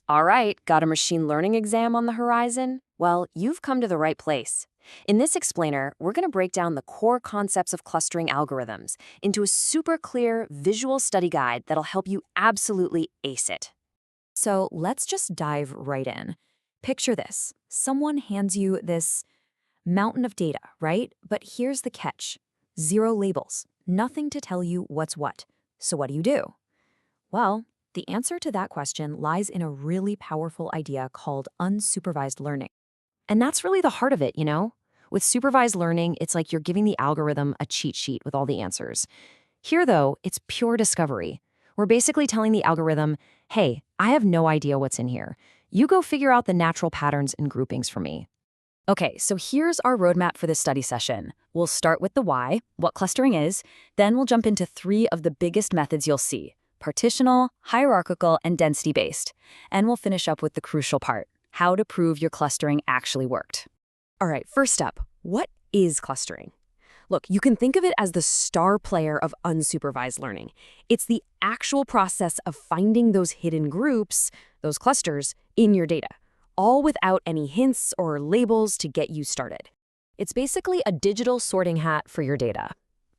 All right, got a machine learning exam on the horizon? Well, you've come to the right place. In this explainer, we're going to break down the core concepts of clustering algorithms into a super clear visual study guide that'll help you absolutely ace it. So let's just dive right in. Picture this. Someone hands you this mountain of data, right? But here's the catch. Zero labels. Nothing to tell you what's what. So what do? Well, the answer to that question lies in a really powerful idea called unsupervised learning. And that's really the heart of it, you know? With supervised learning, it's like you're giving the algorithm a cheat sheet with all the answers. Here, though, it's pure discovery. We're basically telling the algorithm, hey, I have no idea what's in here. You go figure out the natural patterns and groupings for me. Okay, so here's our roadmap for this study session. We'll start with the why, what clustering is, then we'll jump into 3 of the biggest methods you'll see: partitional, hierarchical, and density-based. And we'll finish up with the crucial part: how to prove your clustering actually worked. All right, first up, what is clustering? Look, you can think of it as the star player of unsupervised learning. It's the actual process of finding those hidden groups, those clusters, in your data, all without any hints or labels to get you started. It's basically a digital sorting hat for your data.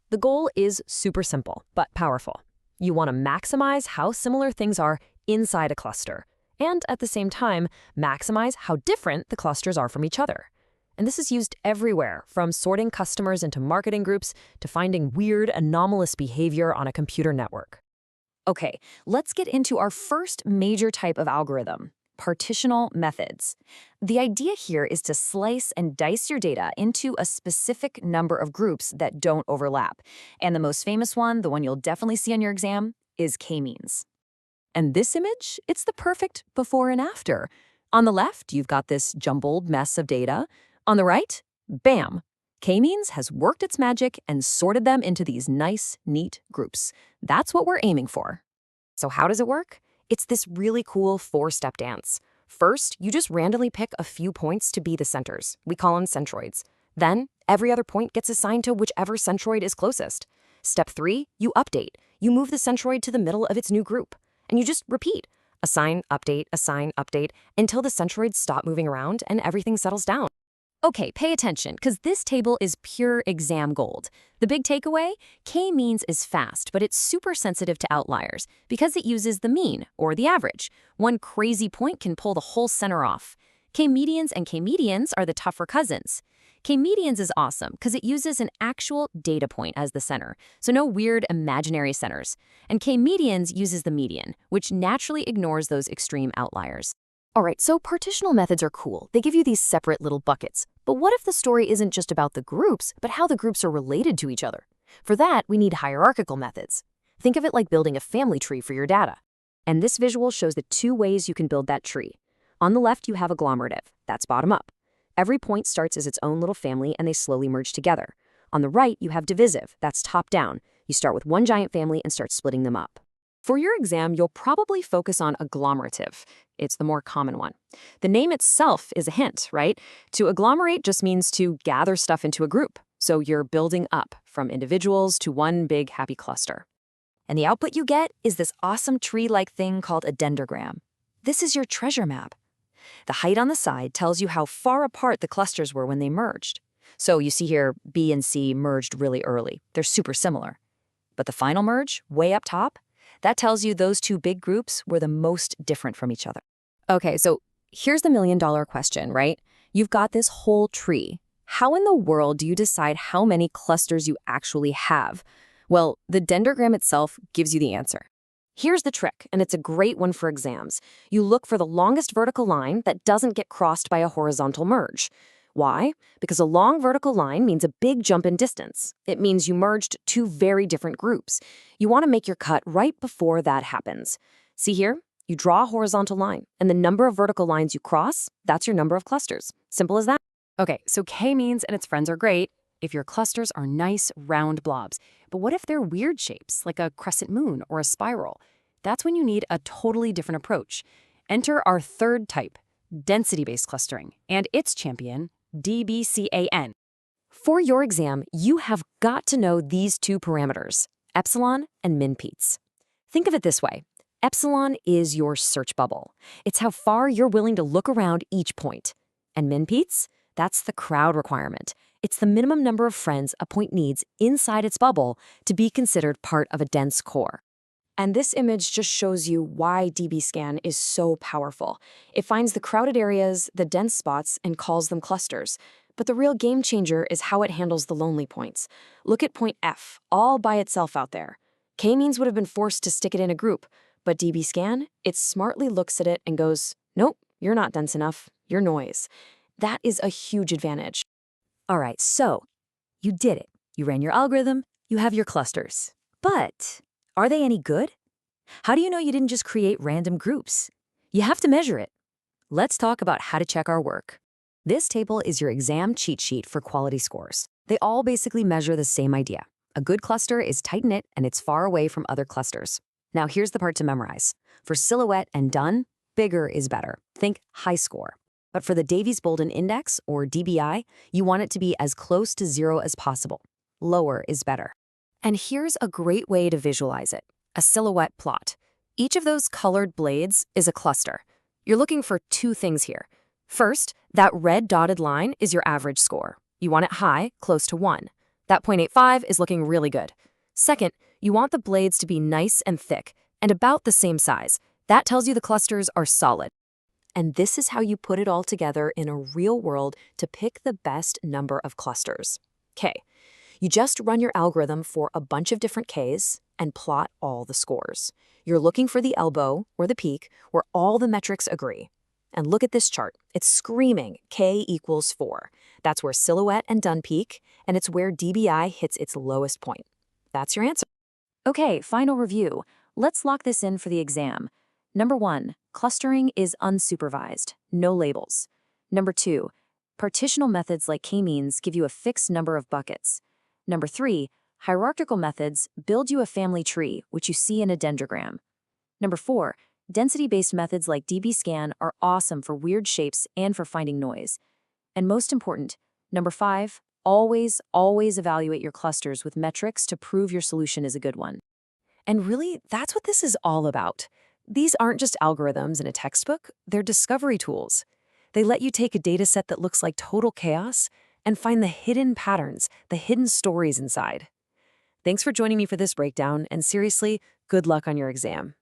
The goal is super simple, but powerful. You want to maximize how similar things are inside a cluster, and at the same time, maximize how different the clusters are from each other. And this is used everywhere, from sorting customers into marketing groups to finding weird, anomalous behavior on a computer network. Okay, let's get into our first major type of algorithm: partitional methods. The idea here is to slice and dice your data into a specific number of groups that don't overlap. And the most famous one, the one you'll definitely see on your exam, is k-means. And this image, it's the perfect before and after. On the left, you've got this jumbled mess of data. On the right, bam! K-means has worked its magic and sorted them into these nice, neat groups. That's what we're aiming for. So how does it work? It's this really cool 4-step dance. First, you just randomly pick a few points to be the centers. We call them centroids. Then, every other point gets assigned to whichever centroid is closest. Step 3, you update. You move the centroid to the middle of its new group. And you just repeat. Assign, update, until the centroids stop moving around and everything settles down. Okay, pay attention, because this table is pure exam gold. The big takeaway? K-means is fast, but it's super sensitive to outliers because it uses the mean, or the average. One crazy point can pull the whole center off. K-medians and K-medians are the tougher cousins. K-medians is awesome because it uses an actual data point as the center, so no weird imaginary centers. And K-medians uses the median, which naturally ignores those extreme outliers. All right, so partitional methods are cool. They give you these separate little buckets. But what if the story isn't just about the groups, but how the groups are related to each other? For that, we need hierarchical methods. Think of it like building a family tree for your data. And this visual shows the 2 ways you can build that tree. On the left, you have agglomerative. That's bottom up. Every point starts as its own little family, and they slowly merge together. On the right, you have divisive. That's top down. You start with one giant family and start splitting them up. For your exam, you'll probably focus on agglomerative. It's the more common one. The name itself is a hint, right? To agglomerate just means to gather stuff into a group. So you're building up from individuals to one big happy cluster. And the output you get is this awesome tree-like thing called a dendrogram. This is your treasure map. The height on the side tells you how far apart the clusters were when they merged. So you see here, B and C merged really early. They're super similar. But the final merge, way up top, that tells you those 2 big groups were the most different from each other. Okay, so here's the million-dollar question, right? You've got this whole tree. How in the world do you decide how many clusters you actually have? Well, the dendrogram itself gives you the answer. Here's the trick, and it's a great one for exams. You look for the longest vertical line that doesn't get crossed by a horizontal merge. Why? Because a long vertical line means a big jump in distance. It means you merged 2 very different groups. You want to make your cut right before that happens. See here? You draw a horizontal line, and the number of vertical lines you cross, that's your number of clusters. Simple as that. Okay, so K-means and its friends are great if your clusters are nice, round blobs. But what if they're weird shapes, like a crescent moon or a spiral? That's when you need a totally different approach. Enter our third type, density-based clustering, and its champion, DBSCAN. For your exam, you have got to know these 2 parameters, epsilon and min-peats. Think of it this way. Epsilon is your search bubble. It's how far you're willing to look around each point. And min-peats? That's the crowd requirement. It's the minimum number of friends a point needs inside its bubble to be considered part of a dense core. And this image just shows you why DBSCAN is so powerful. It finds the crowded areas, the dense spots, and calls them clusters. But the real game changer is how it handles the lonely points. Look at point F, all by itself out there. K-means would have been forced to stick it in a group, but DBSCAN, it smartly looks at it and goes, nope, you're not dense enough, you're noise. That is a huge advantage. All right, so you did it. You ran your algorithm, you have your clusters. But are they any good? How do you know you didn't just create random groups? You have to measure it. Let's talk about how to check our work. This table is your exam cheat sheet for quality scores. They all basically measure the same idea. A good cluster is tight-knit and it's far away from other clusters. Now here's the part to memorize. For silhouette and done, bigger is better. Think high score. But for the Davies-Bouldin Index, or DBI, you want it to be as close to 0 as possible. Lower is better. And here's a great way to visualize it. A silhouette plot. Each of those colored blades is a cluster. You're looking for two things here. First, that red dotted line is your average score. You want it high, close to 1. That 0.85 is looking really good. Second, you want the blades to be nice and thick, and about the same size. That tells you the clusters are solid. And this is how you put it all together in a real world to pick the best number of clusters. Okay, you just run your algorithm for a bunch of different Ks and plot all the scores. You're looking for the elbow or the peak where all the metrics agree. And look at this chart. It's screaming K equals 4. That's where silhouette and done peak, and it's where DBI hits its lowest point. That's your answer. Okay, final review. Let's lock this in for the exam. Number 1, clustering is unsupervised, no labels. Number 2, partitional methods like k-means give you a fixed number of buckets. Number 3, hierarchical methods build you a family tree, which you see in a dendrogram. Number 4, density-based methods like DBSCAN are awesome for weird shapes and for finding noise. And most important, number 5, always evaluate your clusters with metrics to prove your solution is a good one. And really, that's what this is all about. These aren't just algorithms in a textbook, they're discovery tools. They let you take a dataset that looks like total chaos and find the hidden patterns, the hidden stories inside. Thanks for joining me for this breakdown, and seriously, good luck on your exam.